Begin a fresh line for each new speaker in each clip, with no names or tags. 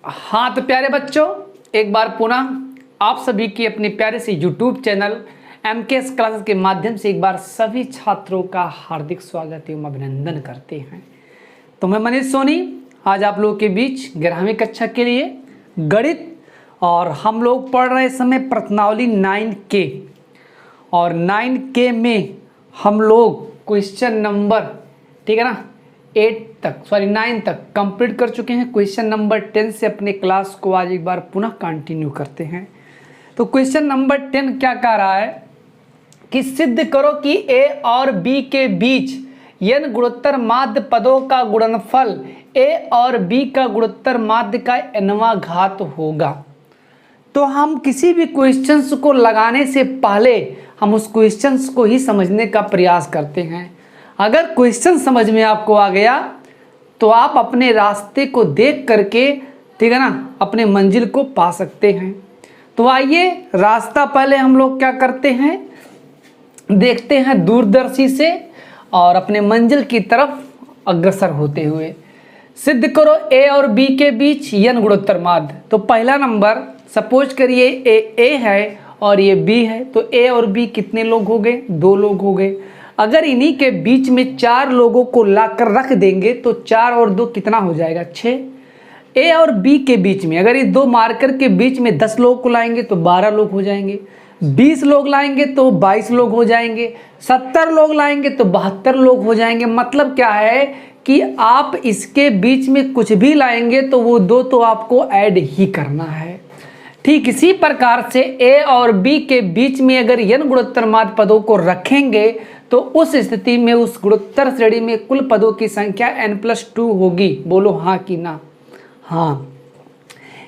हाँ तो प्यारे बच्चों, एक बार पुनः आप सभी की अपने प्यारे से YouTube चैनल MKS क्लासेस के माध्यम से एक बार सभी छात्रों का हार्दिक स्वागत एवं अभिनंदन करते हैं। तो मैं मनीष सोनी आज आप लोगों के बीच 11वीं कक्षा के लिए गणित और हम लोग पढ़ रहे समय प्रश्नावली 9K और 9K में हम लोग क्वेश्चन नंबर 9 तक कंप्लीट कर चुके हैं। क्वेश्चन नंबर 10 से अपने क्लास को आज एक बार पुनः कंटिन्यू करते हैं। तो क्वेश्चन नंबर 10 क्या कह रहा है कि सिद्ध करो कि A और B के बीच n गुणोत्तर माध्य पदों का गुणनफल A और B का गुणोत्तर माध्य का nवां घात होगा। तो हम किसी भी क्वेश्चंस को लगाने से पहले हम उस क्वेश्चंस को ही समझने का प्रयास करते हैं। अगर क्वेश्चन समझ में आपको आ गया तो आप अपने रास्ते को देख करके अपने मंजिल को पा सकते हैं। तो आइए रास्ता पहले हम लोग क्या करते हैं, देखते हैं दूरदर्शी से और अपने मंजिल की तरफ अग्रसर होते हुए। सिद्ध करो A और B के बीच n गुणोत्तर माध्य। तो पहला नंबर सपोज करिए A है और ये B है, तो A और B कितने लोग हो गए? 2 लोग हो गए। अगर इन्हीं के बीच में 4 लोगों को लाकर रख देंगे तो 4 और 2 कितना हो जाएगा? 6। A और B के बीच में अगर ये 2 मार्कर के बीच में 10 लोगों को लाएंगे तो 12 लोग हो जाएंगे, 20 लोग लाएंगे तो 22 लोग हो जाएंगे, 70 लोग लाएंगे तो 72 लोग हो जाएंगे। मतलब क्या है कि आप इसके बीच में कुछ भी लाएंगे तो वो 2 तो आपको ऐड ही करना है। ठीक इसी प्रकार से A और B के बीच में अगर n गुणोत्तर माध्य पदों को रखेंगे तो उस स्थिति में उस गुणोत्तर श्रेणी में कुल पदों की संख्या n+2 होगी। बोलो हाँ कि ना? हाँ।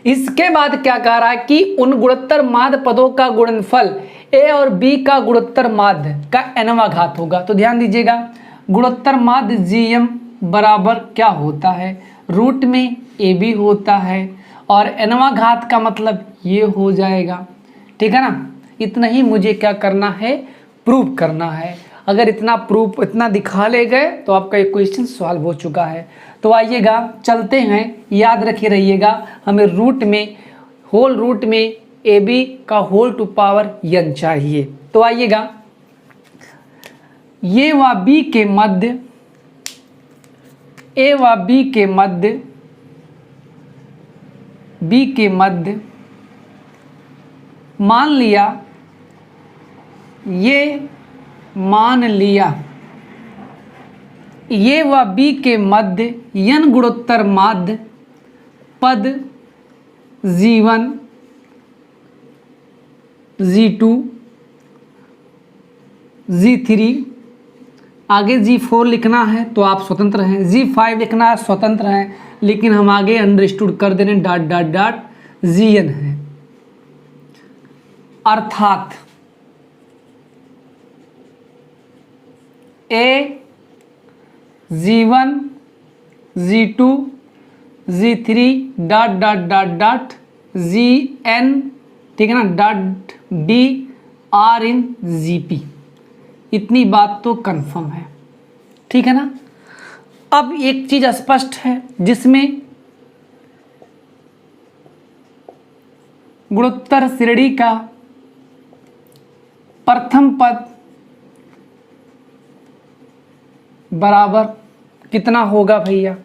इसके बाद क्या कह रहा है कि उन गुणोत्तर माध्य पदों का गुणनफल A और B का गुणोत्तर माध्य का nवां घात होगा। तो ध्यान दीजिएगा, गुणोत्तर माध्य GM बराबर क्या होता है? रूट में AB होता है और nवां घात का मतलब ये हो जाएगा। ठीक है ना? इतना ही मुझे क्या करना है? प्रूव करना है। अगर इतना दिखा ले गए तो आपका एक क्वेश्चन सॉल्व हो चुका है। तो आइएगा चलते हैं, याद रखे रहिएगा हमें होल रूट में AB का होल टू पावर n चाहिए। तो आइएगा A व B के मध्य B के मध्य मान लिया A व B के मध्य n गुणोत्तर माध्य पद G1 G2 G3 आगे G4 लिखना है तो आप स्वतंत्र हैं, G5 लिखना है स्वतंत्र हैं, लेकिन हम आगे अंडरस्टूड कर देने Gn है। अर्थात A G1 G2 G3 Gn, ठीक है ना, D R in Gp। इतनी बात तो कंफर्म है, ठीक है ना। अब एक चीज स्पष्ट है जिसमें गुणोत्तर श्रेणी का प्रथम पद बराबर कितना होगा भैया?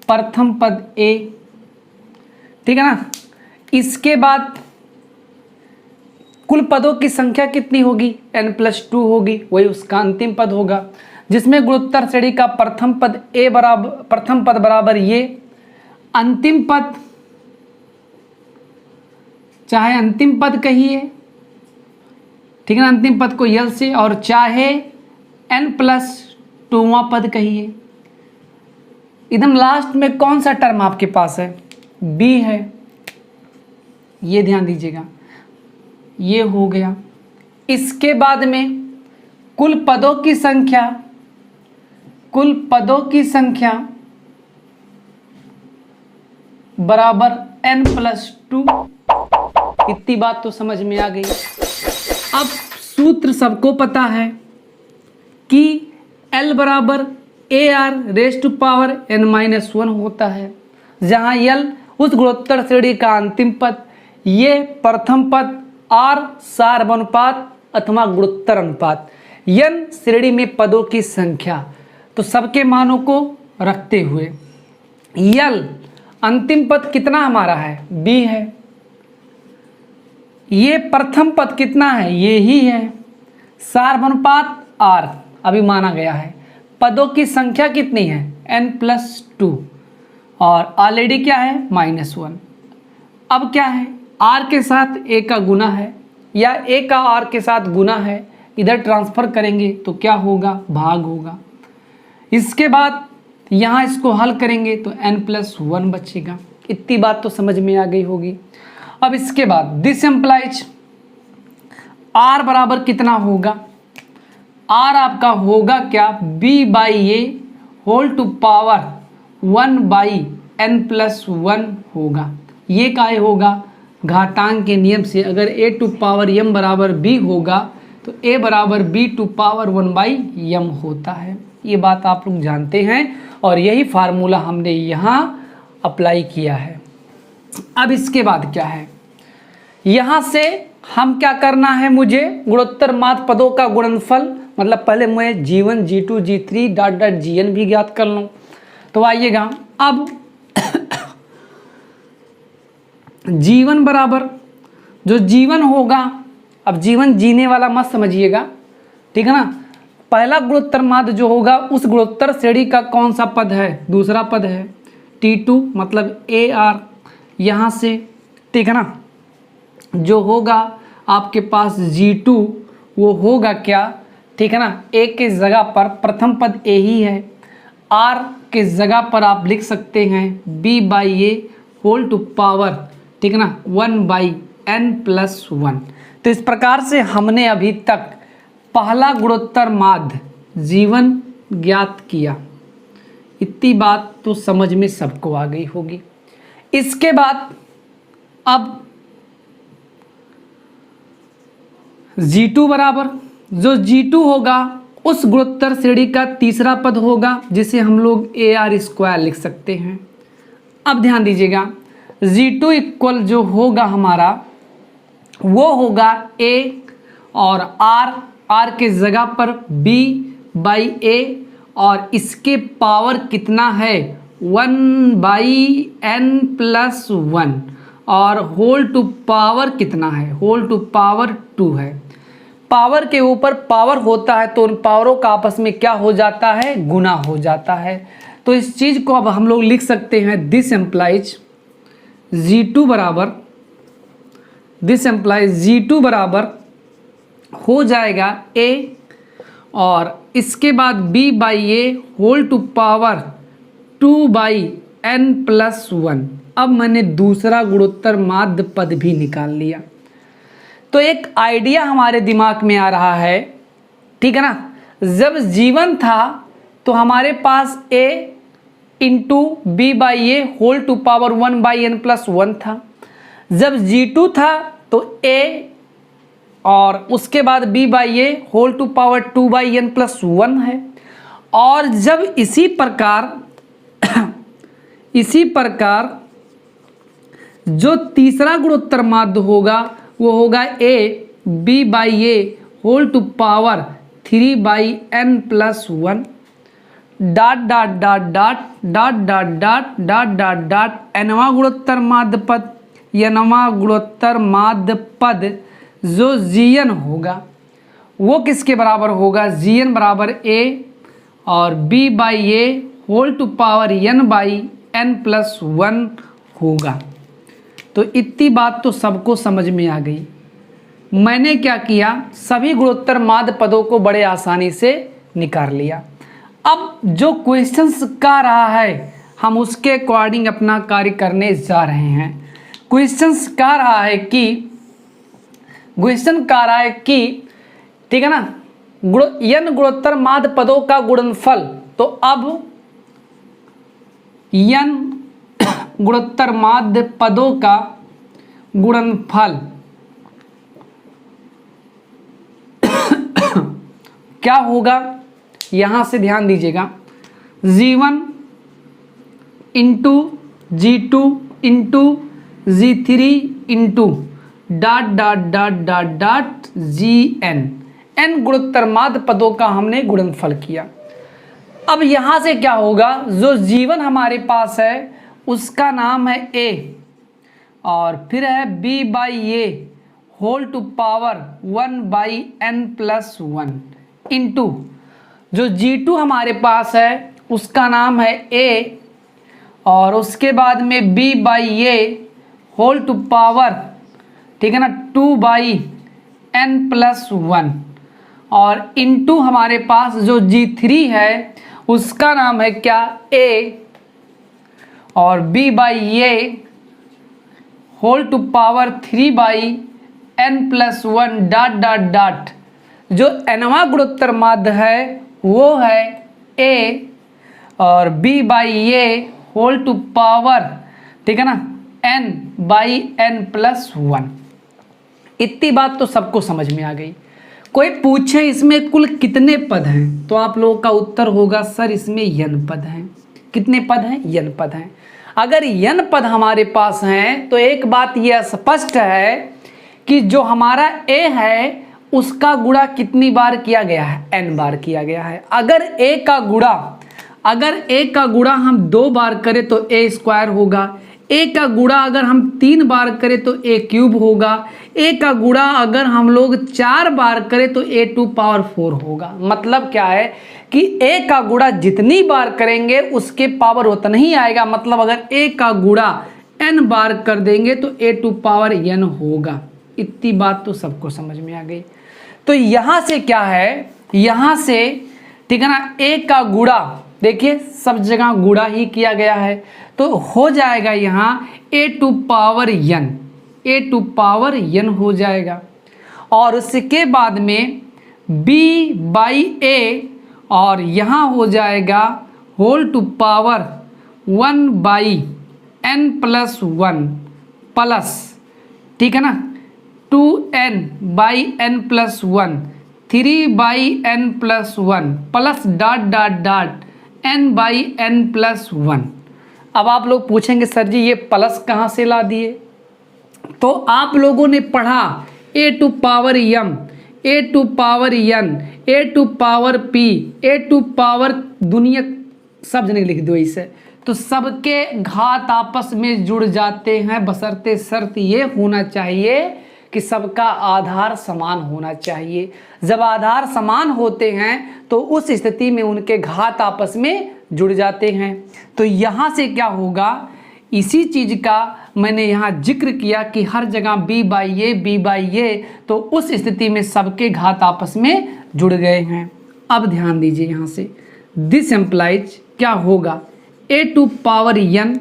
प्रथम पद A, ठीक है ना। इसके बाद कुल पदों की संख्या कितनी होगी? n+2 होगी, वही उसका अंतिम पद होगा, जिसमें गुणोत्तर श्रेणी का प्रथम पद बराबर ये अंतिम पद, चाहे अंतिम पद कहिए, ठीक है ना, अंतिम पद को यल से, और चाहे n+2वां पद कहिए। एकदम लास्ट में कौन सा टर्म आपके पास है? B है, ये ध्यान दीजिएगा, ये हो गया। इसके बाद में कुल पदों की संख्या बराबर n+2। इतनी बात तो समझ में आ गई। अब सूत्र सबको पता है कि L बराबर AR raise to power n-1 होता है, जहाँ L उस गुणोत्तर श्रेणी का अंतिम पद, ये प्रथम पद, आर सार्वनुपात अथवा गुणोत्तर अनुपात, n श्रेणी में पदों की संख्या। तो सबके मानों को रखते हुए यल अंतिम पद कितना हमारा है, b है। ये प्रथम पद कितना है, ये ही है। सार्वनुपात r अभी माना गया है। पदों की संख्या कितनी है, n+2 और ऑलरेडी क्या है -1। अब क्या है, r के साथ a का गुना है या a का r के साथ गुना है, इधर ट्रांसफर करेंगे तो क्या होगा, भाग होगा। इसके बाद यहाँ इसको हल करेंगे तो n+1 बचेगा। इतनी बात तो समझ में आ गई होगी। अब इसके बाद दिस एम्प्लाइज r बराबर कितना होगा, r आपका होगा क्या, b/a whole to power 1/n+1 होगा। ये काहे होगा, घातांक के नियम से अगर a टू पावर m बराबर b होगा तो a बराबर b टू पावर 1/m होता है। ये बात आप लोग जानते हैं और यही फार्मूला हमने यहाँ अप्लाई किया है। अब इसके बाद क्या है, यहाँ से हम क्या करना है, मुझे गुणोत्तर माध्य पदों का गुणनफल, मतलब पहले मैं G1 G2 G3 dot dot Gn भी ज्ञात कर लूँ। तो आइएगा अब G1 बराबर जो G1 होगा, अब G1 जीने वाला मत समझिएगा, ठीक है ना। पहला गुणोत्तर माध्य जो होगा उस गुणोत्तर श्रेणी का कौन सा पद है, दूसरा पद है T2 मतलब AR यहाँ से, ठीक है ना। जो होगा आपके पास G2 वो होगा क्या, ठीक है ना, A के जगह पर प्रथम पद A ही है, R के जगह पर आप लिख सकते हैं B/A होल टू पावर, ठीक है ना, 1/n+1। तो इस प्रकार से हमने अभी तक पहला गुणोत्तर माध्य G1 ज्ञात किया। इतनी बात तो समझ में सबको आ गई होगी। इसके बाद अब G2 बराबर जो G2 होगा उस गुणोत्तर श्रेणी का तीसरा पद होगा जिसे हम लोग AR² लिख सकते हैं। अब ध्यान दीजिएगा G2 इक्वल जो होगा हमारा वो होगा A और R के जगह पर B/A और इसके पावर कितना है 1/n+1 और होल टू पावर कितना है, होल टू पावर 2 है। पावर के ऊपर पावर होता है तो उन पावरों का आपस में क्या हो जाता है, गुना हो जाता है। तो इस चीज़ को अब हम लोग लिख सकते हैं दिस एम्प्लाइज G2 बराबर हो जाएगा A और इसके बाद B/A whole to power 2/n+1। अब मैंने दूसरा गुणोत्तर माध्य पद भी निकाल लिया। तो एक आइडिया हमारे दिमाग में आ रहा है, ठीक है ना। जब G1 था तो हमारे पास A into B/A whole to power 1/n+1 था। जब G2 था तो A और उसके बाद B/A whole to power 2/n+1 है। और जब इसी प्रकार जो तीसरा गुणोत्तर माध्य होगा वो होगा A B/A whole to power 3/n+1 dot dot dot dot dot dot dot dot dot dot nवां गुणोत्तर माध्य पद, nवां गुणोत्तर माध्य पद जो Gn होगा वो किसके बराबर होगा, Gn बराबर A और B/A whole to power n/n+1 होगा। तो इतनी बात तो सबको समझ में आ गई। मैंने क्या किया, सभी गुणोत्तर माध्य पदों को बड़े आसानी से निकाल लिया। अब जो क्वेश्चंस का रहा है हम उसके अकॉर्डिंग अपना कार्य करने जा रहे हैं। क्वेश्चंस का रहा है कि ठीक है ना, n गुणोत्तर माध्य पदों का गुणनफल। तो अब n गुणोत्तर माध्य पदों का गुणनफल क्या होगा, यहां से ध्यान दीजिएगा। G1 into G2 into G3 into dot dot dot dot dot Gn, n गुणोत्तर माध्य पदों का हमने गुणनफल किया। अब यहाँ से क्या होगा, जो G1 हमारे पास है उसका नाम है A, और फिर है B by A whole to power 1 by n plus 1 into जो G2 हमारे पास है उसका नाम है A, और उसके बाद में B by A whole to power, ठीक है ना, 2 बाई n प्लस 1, और इंटू हमारे पास जो G3 है उसका नाम है क्या, A, और B by A whole to power 3 by n plus 1 dot dot dot, जो nवां गुणोत्तर माध्य है वो है A, और B by A whole to power, ठीक है ना, n बाई n प्लस 1। इतनी बात तो सबको समझ में आ गई। कोई पूछे इसमें कुल कितने पद हैं, तो आप लोगों का उत्तर होगा सर इसमें n पद हैं। कितने पद हैं, n पद हैं। अगर n पद हमारे पास हैं तो एक बात यह स्पष्ट है कि जो हमारा a है उसका गुणा कितनी बार किया गया है, n बार किया गया है। अगर a का गुणा हम 2 बार करें तो a स्क्वायर होगा, a का गुणा अगर हम 3 बार करें तो a क्यूब होगा, a का गुणा अगर हम लोग 4 बार करें तो a टू पावर 4 होगा। मतलब क्या है कि a का गुणा जितनी बार करेंगे उसके पावर उतना ही आएगा। मतलब अगर a का गुणा n बार कर देंगे तो a टू पावर n होगा। इतनी बात तो सबको समझ में आ गई। तो यहाँ से क्या है, यहाँ से, ठीक है ना, a का गुणा, देखिए सब जगह गुणा ही किया गया है, तो हो जाएगा यहाँ a टू पावर n हो जाएगा, और उसके बाद में b बाई ए, और यहाँ हो जाएगा whole to power 1 by n plus 1 plus, ठीक है ना, 2n by n plus 1, 3 by n plus 1 plus dot dot dot n by n plus 1। अब आप लोग पूछेंगे सर जी ये प्लस कहाँ से ला दिए, तो आप लोगों ने पढ़ा a to power m, a to power n, a to power p, a to power दुनिया सब जने लिख दो इसे, तो सबके घात आपस में जुड़ जाते हैं, बशर्ते शर्त ये होना चाहिए कि सबका आधार समान होना चाहिए। जब आधार समान होते हैं तो उस स्थिति में उनके घात आपस में जुड़ जाते हैं। तो यहाँ से क्या होगा, इसी चीज़ का मैंने यहाँ जिक्र किया कि हर जगह b बाई ए, तो उस स्थिति में सबके घात आपस में जुड़ गए हैं। अब ध्यान दीजिए यहाँ से, दिस एम्प्लाइज क्या होगा a टू पावर n,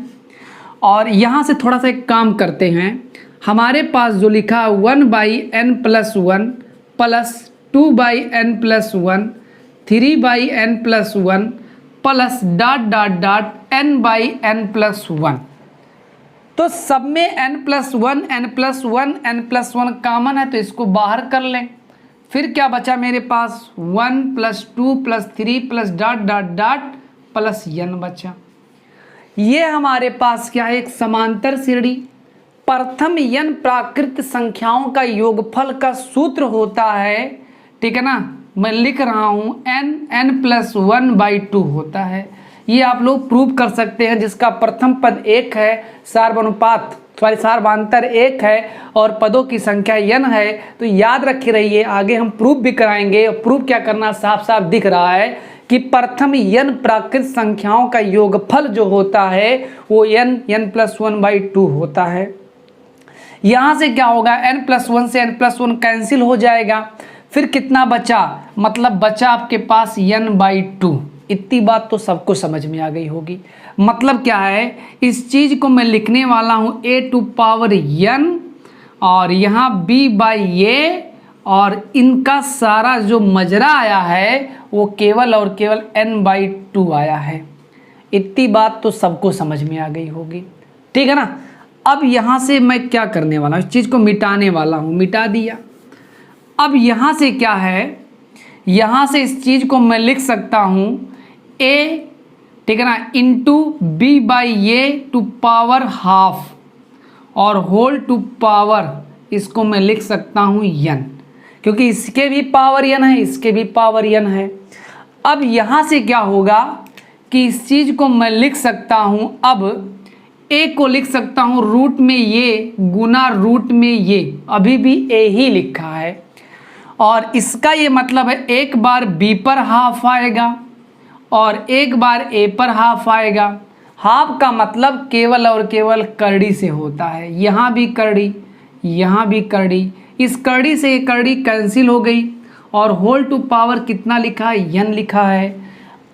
और यहाँ से थोड़ा सा एक काम करते हैं, हमारे पास जो लिखा 1 by n plus 1 plus 2 by n plus 1, 3 by n plus 1 plus dot dot dot n by n plus 1, तो सब में n plus 1 n plus 1 n plus 1 common है तो इसको बाहर कर लें। फिर क्या बचा मेरे पास 1 plus 2 plus 3 plus dot dot dot plus n बचा। ये हमारे पास क्या है, एक समांतर श्रेणी। प्रथम n प्राकृत संख्याओं का योगफल का सूत्र होता है, ठीक है ना, मैं लिख रहा हूँ n प्लस 1 बाई 2 होता है। ये आप लोग प्रूव कर सकते हैं, जिसका प्रथम पद 1 है, सार्वधातुक 1 है और पदों की संख्या n है। तो याद रखे रहिए, आगे हम प्रूफ भी कराएंगे। और प्रूफ क्या करना, साफ साफ दिख रहा है कि प्रथम n प्राकृत संख्याओं का योगफल जो होता है वो n प्लस 1 बाई 2 होता है। यहाँ से क्या होगा, n प्लस 1 से n प्लस 1 कैंसिल हो जाएगा। फिर कितना बचा, मतलब बचा आपके पास n बाई 2। इतनी बात तो सबको समझ में आ गई होगी। मतलब क्या है, इस चीज़ को मैं लिखने वाला हूँ a टू पावर n, और यहाँ b बाई ए, और इनका सारा जो मजरा आया है वो केवल और केवल n बाई 2 आया है। इतनी बात तो सबको समझ में आ गई होगी, ठीक है ना। अब यहाँ से मैं क्या करने वाला हूँ, इस चीज़ को मिटाने वाला हूँ, मिटा दिया। अब यहाँ से क्या है, यहाँ से इस चीज़ को मैं लिख सकता हूँ a ठीक है ना, into B by A to power half और होल टू पावर, इसको मैं लिख सकता हूँ n, क्योंकि इसके भी पावर n है, इसके भी पावर n है। अब यहाँ से क्या होगा कि इस चीज़ को मैं लिख सकता हूँ, अब a को लिख सकता हूँ रूट में ये गुना रूट में ये, अभी भी a ही लिखा है, और इसका ये मतलब है एक बार b पर हाफ आएगा और एक बार a पर हाफ आएगा। हाफ का मतलब केवल और केवल करड़ी से होता है, यहाँ भी करड़ी, यहाँ भी करड़ी, इस करड़ी से ये करड़ी कैंसिल हो गई, और होल टू पावर कितना लिखा है, n लिखा है।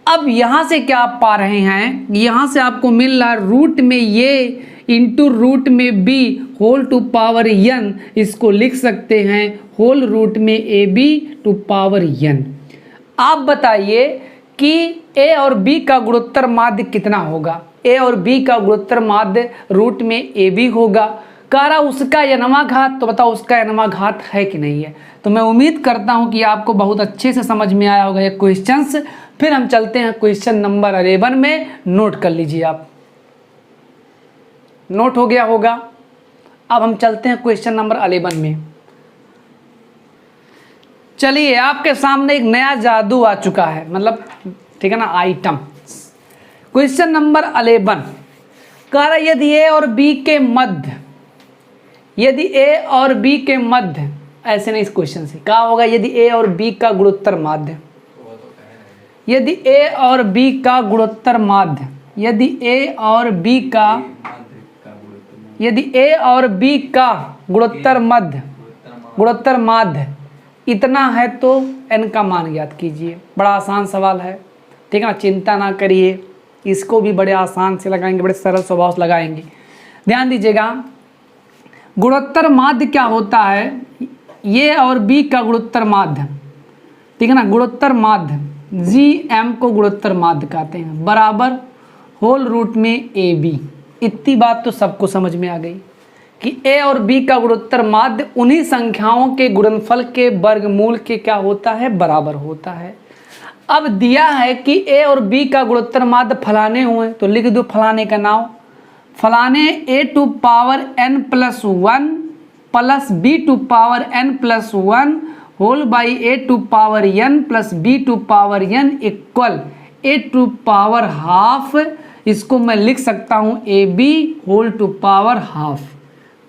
अब यहाँ से क्या आप पा रहे हैं, यहाँ से आपको मिल रहा है रूट में ये इंटू रूट में B whole to power n, इसको लिख सकते हैं होल रूट में A B to power n। आप बताइए कि a और b का गुणोत्तर माध्य कितना होगा। a और b का गुणोत्तर माध्य रूट में ए बी होगा। कह रहा उसका n वां घात, तो बताओ उसका n वां घात है कि नहीं है। तो मैं उम्मीद करता हूं कि आपको बहुत अच्छे से समझ में आया होगा ये क्वेश्चंस। फिर हम चलते हैं क्वेश्चन नंबर 11 में, नोट कर लीजिए आप, नोट हो गया होगा। अब हम चलते हैं क्वेश्चन नंबर 11 में। चलिए, आपके सामने एक नया जादू आ चुका है, मतलब ठीक है ना, आइटम। क्वेश्चन नंबर 11 कह रहा यदि ए और बी के मध्य, यदि ए और बी के मध्य, ऐसे नहीं इस क्वेश्चन से कहा होगा यदि ए और बी का गुणोत्तर माध्य, यदि ए और बी का गुणोत्तर माध्य, यदि ए और बी का, यदि ए और बी का गुणोत्तर मध्य, गुणोत्तर माध्य इतना है तो n का मान ज्ञात कीजिए। बड़ा आसान सवाल है, ठीक है ना, चिंता ना करिए, इसको भी बड़े आसान से लगाएंगे, बड़े सरल स्वभाव से लगाएंगे। ध्यान दीजिएगा, गुणोत्तर माध्य क्या होता है, ये और बी का गुणोत्तर माध्य, ठीक है ना, गुणोत्तर माध्य GM को गुणोत्तर माध्य कहते हैं, बराबर होल रूट में ए बी। इतनी बात तो सबको समझ में आ गई कि ए और बी का गुणोत्तर माध्य उन्हीं संख्याओं के गुणनफल के वर्गमूल के क्या होता है, बराबर होता है। अब दिया है कि ए और बी का गुणोत्तर माध्य फलाने हुए, तो लिख दो फलाने का नाम, फलाने A to power n plus 1 plus B to power n plus 1 whole by A to power n plus B to power n equal A to power half. इसको मैं लिख सकता हूँ A B whole to power half.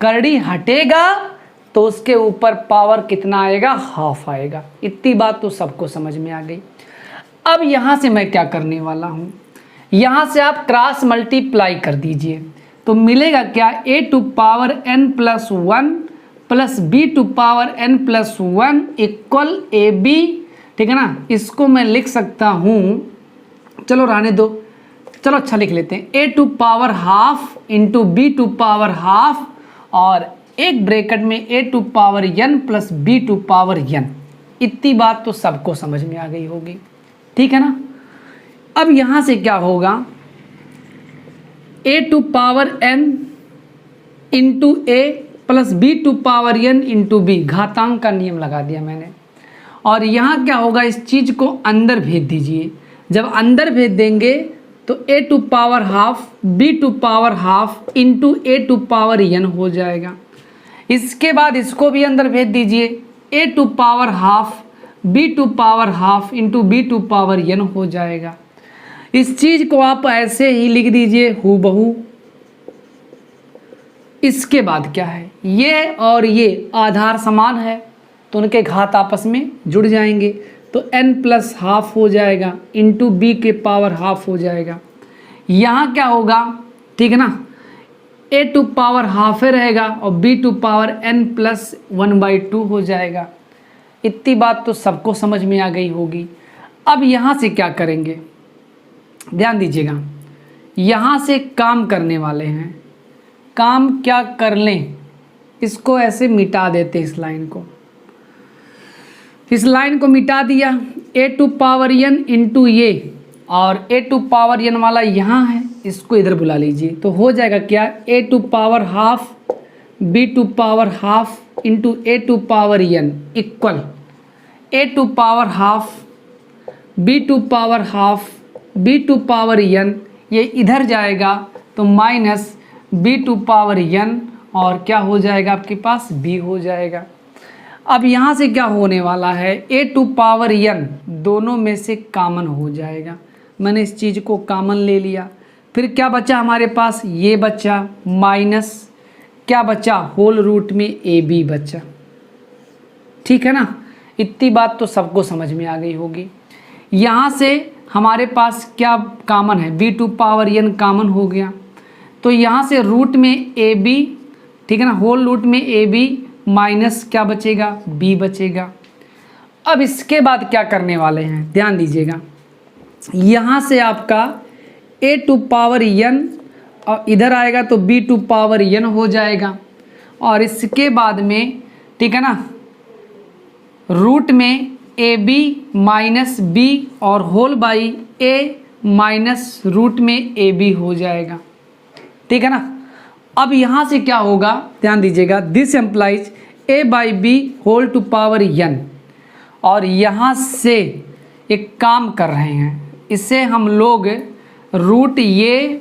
करड़ी हटेगा तो उसके ऊपर पावर कितना आएगा, हाफ आएगा। इतनी बात तो सबको समझ में आ गई। अब यहाँ से मैं क्या करने वाला हूँ, यहाँ से आप क्रॉस मल्टीप्लाई कर दीजिए, तो मिलेगा क्या, A to power n plus 1 plus B to power n plus 1 equal A B, ठीक है ना। इसको मैं लिख सकता हूँ, चलो रहने दो, चलो अच्छा लिख लेते हैं, A to power half into B to power half और एक ब्रैकेट में A to power n plus B to power n। इतनी बात तो सबको समझ में आ गई होगी, ठीक है ना। अब यहाँ से क्या होगा, A to power n into A plus B to power n into B, घातांक का नियम लगा दिया मैंने। और यहाँ क्या होगा, इस चीज़ को अंदर भेज दीजिए। जब अंदर भेज देंगे तो A to power half B to power half into A to power n हो जाएगा। इसके बाद इसको भी अंदर भेज दीजिए, A to power half B to power half into B to power n हो जाएगा। इस चीज़ को आप ऐसे ही लिख दीजिए हूबहू। इसके बाद क्या है, ये और ये आधार समान है तो उनके घात आपस में जुड़ जाएंगे, तो n प्लस हाफ हो जाएगा इंटू बी के पावर हाफ हो जाएगा। यहाँ क्या होगा, ठीक है ना, ए टू पावर हाफ रहेगा और B to power n plus 1/2 हो जाएगा। इतनी बात तो सबको समझ में आ गई होगी। अब यहाँ से क्या करेंगे, ध्यान दीजिएगा, यहाँ से काम करने वाले हैं। काम क्या कर लें, इसको ऐसे मिटा देते, इस लाइन को, इस लाइन को मिटा दिया। ए टू पावर n इंटू ये और ए टू पावर n वाला यहाँ है, इसको इधर बुला लीजिए, तो हो जाएगा क्या, A to power half B to power half into A to power n equal A to power half B to power half B to power N, ये इधर जाएगा तो minus B to power N, और क्या हो जाएगा आपके पास B हो जाएगा। अब यहाँ से क्या होने वाला है, ए टू पावर एन दोनों में से कॉमन हो जाएगा। मैंने इस चीज़ को कॉमन ले लिया, फिर क्या बचा हमारे पास, ये बचा माइनस क्या बचा, होल रूट में ए बी बचा। ठीक है ना, इतनी बात तो सबको समझ में आ गई होगी। यहाँ से हमारे पास क्या कॉमन है, B to power N common हो गया, तो यहाँ से रूट में ए बी, ठीक है ना, होल रूट में ए बी माइनस क्या बचेगा, बी बचेगा। अब इसके बाद क्या करने वाले हैं, ध्यान दीजिएगा, यहाँ से आपका ए टू पावर एन और इधर आएगा तो बी टू पावर एन हो जाएगा, और इसके बाद में ठीक है ना, रूट में ए बी माइनस बी और whole by A minus root में ए बी हो जाएगा। ठीक है ना, अब यहाँ से क्या होगा, ध्यान दीजिएगा, this implies A by B whole to power N, और यहाँ से एक काम कर रहे हैं, इसे हम लोग रूट ये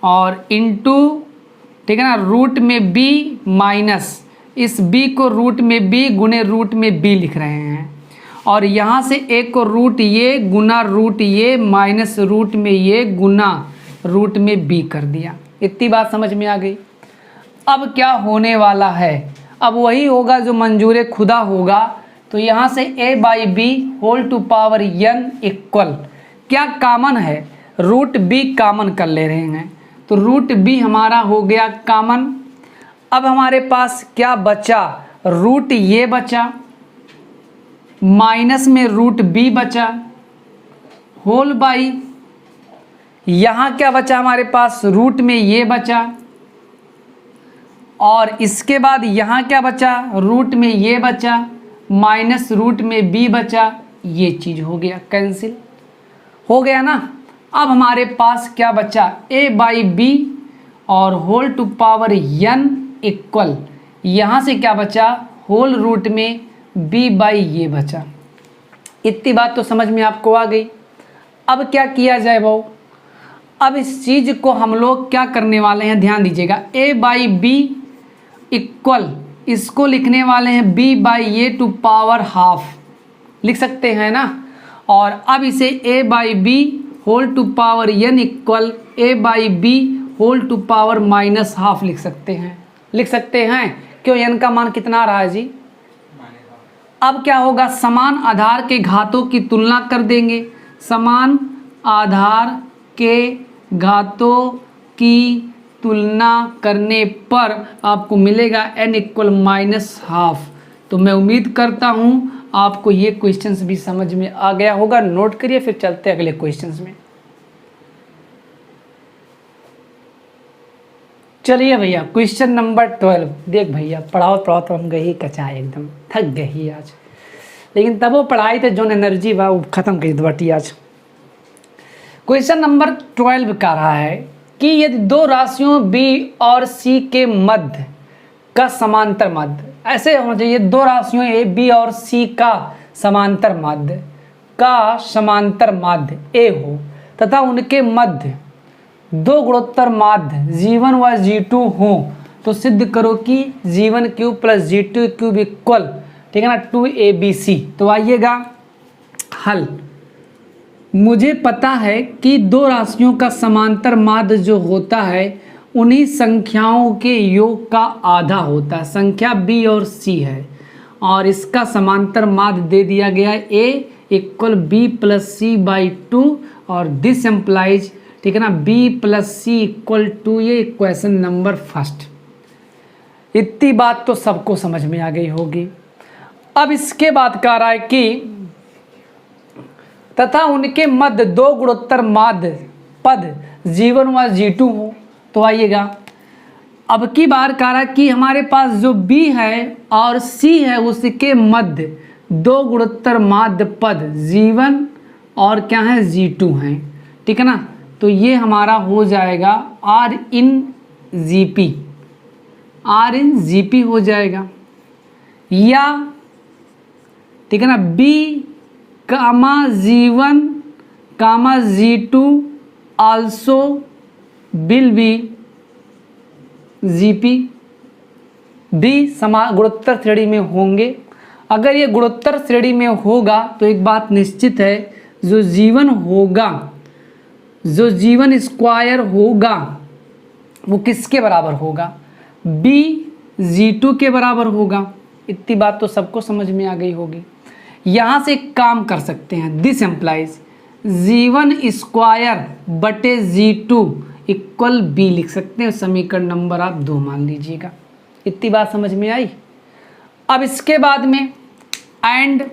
और इनटू, ठीक है ना, रूट में बी माइनस इस b को रूट में b गुने रूट में b लिख रहे हैं, और यहाँ से a को रूट ये गुना रूट ये माइनस रूट में ये गुना रूट में b कर दिया। इतनी बात समझ में आ गई। अब क्या होने वाला है, अब वही होगा जो मंजूर खुदा होगा, तो यहाँ से a by B whole to power n equal क्या कॉमन है, रूट b कॉमन कर ले रहे हैं, तो रूट b हमारा हो गया कॉमन। अब हमारे पास क्या बचा, रूट ये बचा माइनस में रूट b बचा होल बाई, यहाँ क्या बचा हमारे पास, रूट में ये बचा, और इसके बाद यहाँ क्या बचा, रूट में ये बचा माइनस रूट में b बचा, ये चीज़ हो गया कैंसिल हो गया ना। अब हमारे पास क्या बचा, a बाई बी और whole to power n equal, यहाँ से क्या बचा, होल रूट में b बाई ये बचा। इतनी बात तो समझ में आपको आ गई। अब क्या किया जाए भाऊ, अब इस चीज़ को हम लोग क्या करने वाले हैं, ध्यान दीजिएगा, a बाई बी इक्वल इसको लिखने वाले हैं b बाई ये टू पावर हाफ, लिख सकते हैं ना, और अब इसे a by B whole to power n equal a by B whole to power minus half लिख सकते हैं, लिख सकते हैं। क्यों, n का मान कितना आ रहा है जी, अब क्या होगा, समान आधार के घातों की तुलना कर देंगे, समान आधार के घातों की तुलना करने पर आपको मिलेगा n इक्वल माइनस हाफ। तो मैं उम्मीद करता हूँ आपको ये क्वेश्चंस भी समझ में आ गया होगा। नोट करिए, फिर चलते हैं अगले क्वेश्चंस में। चलिए भैया, क्वेश्चन नंबर 12। देख भैया, पढ़ाओ पढ़ाओ तो हम गई कचाए, एकदम थक गई आज, लेकिन तब वो पढ़ाई थे जो एनर्जी बा वो खत्म कर बाटी आज। क्वेश्चन नंबर 12 का रहा है कि यदि दो राशियों b और c के मध्य का समांतर माध्य, ऐसे होना चाहिए, दो राशियों a b और c का समांतर माध्य a हो तथा उनके मध्य दो गुणोत्तर माध्य g1 व g2 हो, तो सिद्ध करो कि g1 cube plus g2 cube equal, ठीक है ना, 2abc। तो आइएगा हल। मुझे पता है कि दो राशियों का समांतर माध्य जो होता है उन्हीं संख्याओं के योग का आधा होता है, संख्या b और c है, और इसका समांतर माध्य दे दिया गया है a equal b plus c by 2, और दिस एम्प्लाइज, ठीक है ना, b plus c equal to, ये क्वेश्चन नंबर फर्स्ट। इतनी बात तो सबको समझ में आ गई होगी। अब इसके बाद कह रहा है कि तथा उनके मध्य दो गुणोत्तर माध्य पद g1 व g2 हो, तो आइएगा अब की बार कह रहा है कि हमारे पास जो b है और c है उसके मध्य दो गुणोत्तर माध्य पद g1 और क्या है g2 हैं, ठीक है ना, तो ये हमारा हो जाएगा r इन gp हो जाएगा, या ठीक है ना, b comma g1 comma G2 also will be GP भी गुणोत्तर श्रेणी में होंगे। अगर ये गुणोत्तर श्रेणी में होगा तो एक बात निश्चित है, जो जीवन होगा, जो जीवन स्क्वायर होगा वो किसके बराबर होगा? B G2 के बराबर होगा। इतनी बात तो सबको समझ में आ गई होगी। यहाँ से एक काम कर सकते हैं, दिस एम्प्लाइज G1 स्क्वायर बटे G2 इक्वल B लिख सकते हैं। समीकरण नंबर आप 2 मान लीजिएगा। इतनी बात समझ में आई। अब इसके बाद में and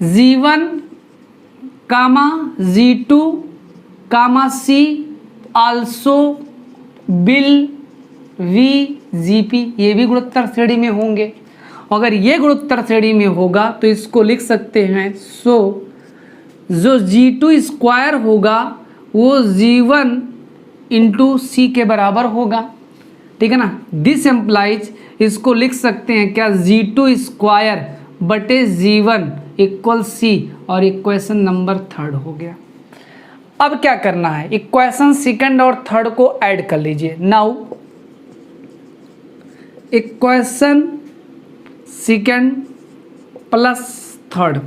G1 comma G2 comma C also will be GP, ये भी गुणोत्तर श्रेणी में होंगे। अगर ये गुणोत्तर श्रेणी में होगा तो इसको लिख सकते हैं, सो जो G2 स्क्वायर होगा वो G1 इंटू C के बराबर होगा। ठीक है ना। दिस एम्प्लाइज इसको लिख सकते हैं क्या, G2 स्क्वायर बटे G1 इक्वल C, और इक्वेशन नंबर 3 हो गया। अब क्या करना है, इक्वेशन सेकंड और थर्ड को ऐड कर लीजिए। Now equation second plus third,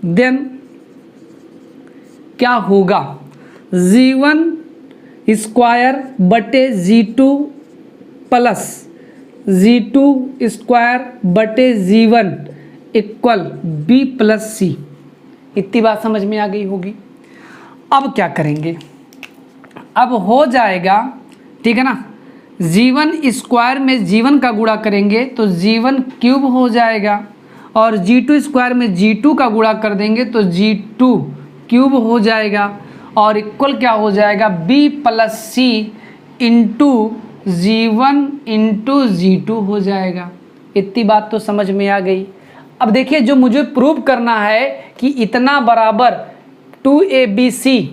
then क्या होगा, G1 स्क्वायर बटे G2 प्लस G2 स्क्वायर बटे G1 equal B plus C। इतनी बात समझ में आ गई होगी। अब क्या करेंगे, अब हो जाएगा, ठीक है ना, G1 स्क्वायर में G1 का गुणा करेंगे तो G1 क्यूब हो जाएगा, और G2 स्क्वायर में G2 का गुणा कर देंगे तो G2 क्यूब हो जाएगा, और इक्वल क्या हो जाएगा, B plus C into G1 into G2 हो जाएगा। इतनी बात तो समझ में आ गई। अब देखिए, जो मुझे प्रूव करना है कि इतना बराबर 2ABC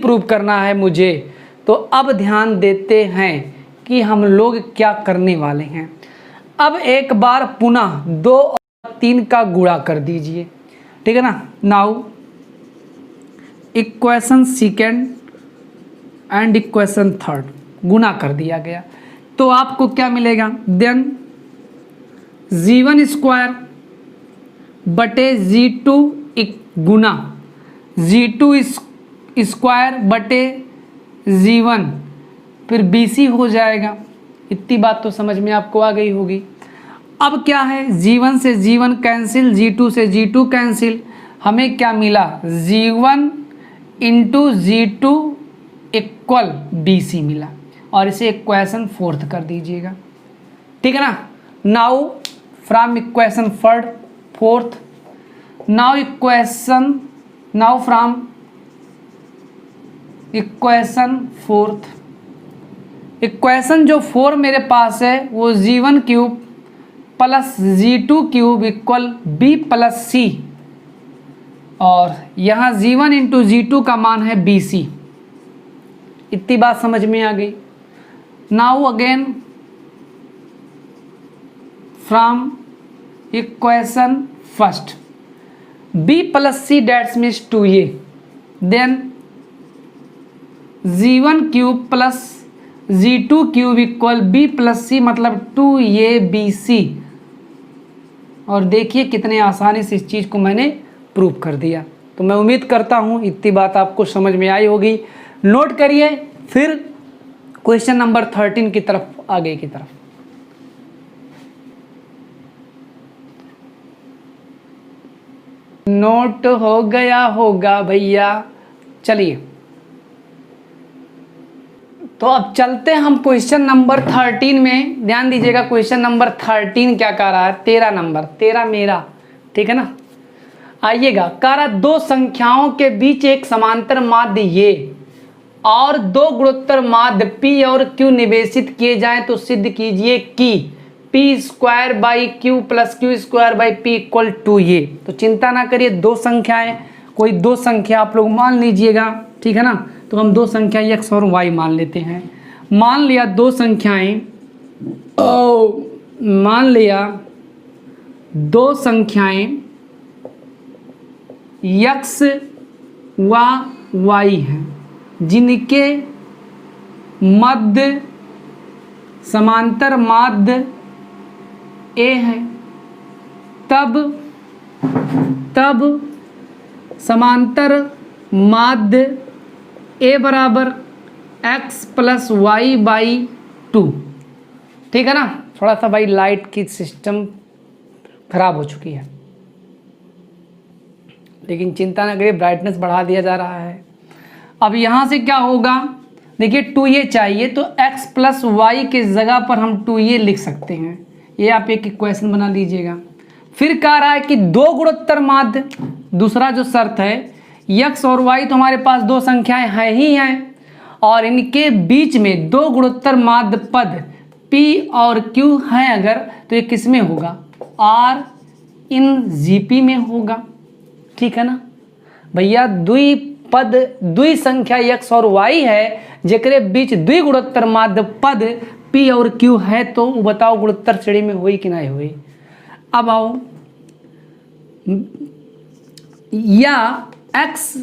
प्रूव करना है मुझे, तो अब ध्यान देते हैं कि हम लोग क्या करने वाले हैं। अब एक बार पुनः 2 और 3 का गुणा कर दीजिए। ठीक है ना। Now equation second and equation third गुणा कर दिया गया, तो आपको क्या मिलेगा, देन G1 स्क्वायर बटे G2 गुना G2 स्क्वायर बटे G1 फिर BC हो जाएगा। इतनी बात तो समझ में आपको आ गई होगी। अब क्या है, G1 से G1 कैंसिल, G2 से G2 कैंसिल, हमें क्या मिला, G1 into G2 equal BC मिला, और इसे इक्वेशन फोर्थ कर दीजिएगा। ठीक है ना। Now from equation fourth, now from equation fourth, equation जो 4 मेरे पास है वो G1 cube plus G2 cube equal B plus C, और यहाँ G1 इंटू G2 का मान है BC। इतनी बात समझ में आ गई। Now again from equation first, B plus C that's means 2A, then G1 cube plus G2 cube equal B plus C मतलब 2ABC। और देखिए कितने आसानी से इस चीज़ को मैंने प्रूव कर दिया। तो मैं उम्मीद करता हूँ इतनी बात आपको समझ में आई होगी। नोट करिए, फिर क्वेश्चन नंबर 13 की तरफ, आगे की तरफ। नोट हो गया होगा भैया। चलिए, तो अब चलते हैं हम क्वेश्चन नंबर 13 में। ध्यान दीजिएगा, क्वेश्चन नंबर 13 क्या कह रहा है, 13 नंबर, 13 मेरा, ठीक है ना। आइएगा, कह रहा दो संख्याओं के बीच एक समांतर माध्य ये और दो गुणोत्तर माध्य P और Q निवेशित किए जाएं तो सिद्ध कीजिए कि P square by Q plus Q square by P equal to ये। तो चिंता ना करिए, दो संख्याएं, कोई दो संख्या आप लोग मान लीजिएगा, ठीक है ना। तो हम दो संख्याएं x और y मान लेते हैं। मान लिया दो संख्याएं, मान लिया दो संख्याएं x व y हैं जिनके मध्य समांतर माध्य a है, तब समांतर माध्य a बराबर x प्लस वाई बाई 2। ठीक है ना। थोड़ा सा भाई लाइट की सिस्टम खराब हो चुकी है, लेकिन चिंता न करिए, ब्राइटनेस बढ़ा दिया जा रहा है। अब यहाँ से क्या होगा, देखिए 2a चाहिए तो x प्लस वाई के जगह पर हम 2a लिख सकते हैं। ये आप एक इक्वेशन बना लीजिएगा। फिर कह रहा है कि दो गुणोत्तर माध्य, दूसरा जो शर्त है, x और y तो हमारे पास दो संख्याएं हैं ही हैं, और इनके बीच में दो गुणोत्तर माध्य पद p और q हैं अगर, तो ये किस में होगा, r इन gp में होगा। ठीक है ना भैया, द्वि संख्या x और y है जेकरे बीच द्वि गुणोत्तर माध्य पद p और q है, तो बताओ गुणोत्तर श्रेणी में हुई कि नहीं हुई। अब आओ, या x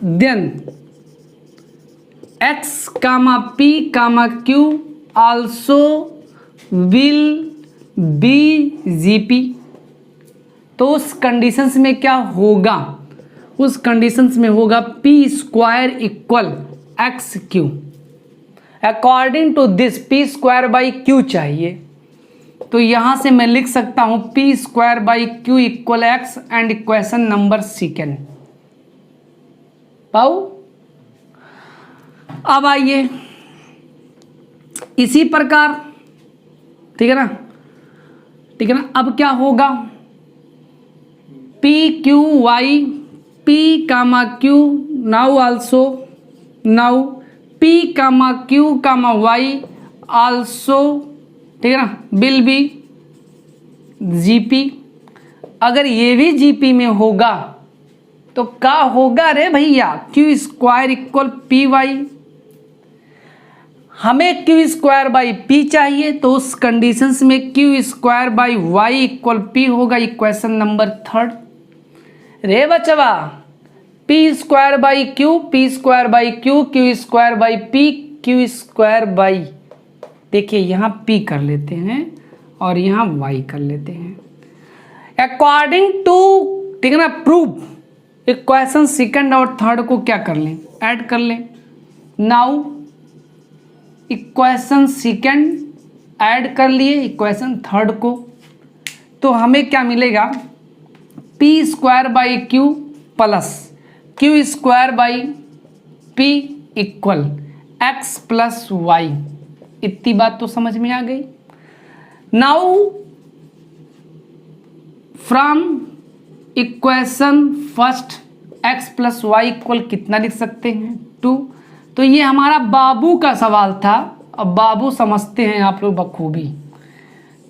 then x comma p comma q also will be gp। तो उस कंडीशंस में क्या होगा, उस कंडीशंस में होगा p square equal X Q. According to this p square by Q चाहिए, तो यहां से मैं लिख सकता हूं p square by Q equal X and equation number second. पाओ। अब आइए इसी प्रकार, ठीक है ना, ठीक है ना। अब क्या होगा, p Q Y p comma Q now also now p comma Q comma Y also, ठीक है ना, विल बी जीपी। अगर ये भी जीपी में होगा तो क्या होगा रे भैया, Q square equal P Y. हमें क्यू स्क्वायर बाई पी चाहिए, तो उस कंडीशंस में Q square by Y equal P होगा, इक्वेशन नंबर थर्ड। रे बचवा, पी square by Q, P square by Q, Q square by P, Q square by, देखिए यहाँ p कर लेते हैं और यहाँ y कर लेते हैं अकॉर्डिंग टू, ठीक है ना, प्रूफ। इक्वेशन सेकंड और थर्ड को क्या कर लें, ऐड कर लें। नाउ इक्वेशन सेकंड ऐड कर लिए इक्वेशन थर्ड को, तो हमें क्या मिलेगा, p square by Q plus Q square by p equal x plus Y. इतनी बात तो समझ में आ गई। Now from equation first x plus Y equal कितना लिख सकते हैं, 2। तो ये हमारा बाबू का सवाल था, अब बाबू समझते हैं आप लोग बखूबी।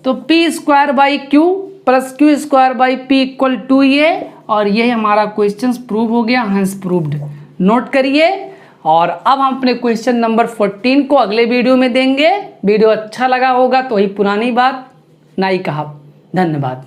तो p square by Q plus Q square by P equal 2a, और ये हमारा क्वेश्चन प्रूव हो गया, हैंस प्रूव्ड। नोट करिए। और अब हम अपने क्वेश्चन नंबर 14 को अगले वीडियो में देंगे। वीडियो अच्छा लगा होगा तो वही पुरानी बात, ना ही कहा। धन्यवाद।